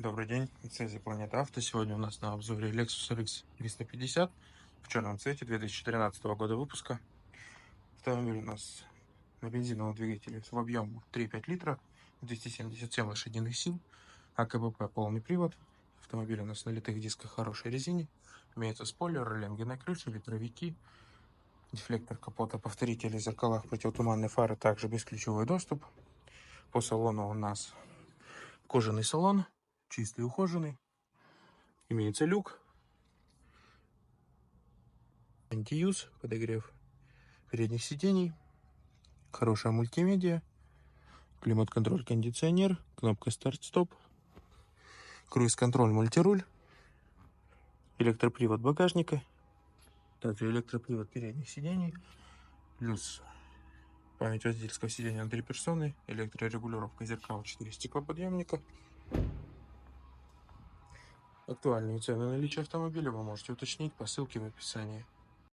Добрый день, на связи Планета Авто. Сегодня у нас на обзоре Lexus RX 350 в черном цвете 2013 года выпуска. Автомобиль у нас на бензиновом двигателе в объем 3,5 литра, 277 лошадиных сил, АКБП полный привод. Автомобиль у нас на литых дисках, хорошей резине. Имеется спойлер, релинги на крыше, ветровики, дефлектор капота, повторители в зеркалах, противотуманные фары, также бесключевой доступ. По салону у нас кожаный салон, чистый, ухоженный. Имеется люк, антиюз, подогрев передних сидений, хорошая мультимедиа, климат-контроль, кондиционер, кнопка старт-стоп, круиз-контроль, мультируль, электропривод багажника, также электропривод передних сидений, плюс память водительского сидения на 3 персоны, электрорегулировка зеркал, 4 стеклоподъемника. Актуальные цены наличия автомобиля вы можете уточнить по ссылке в описании.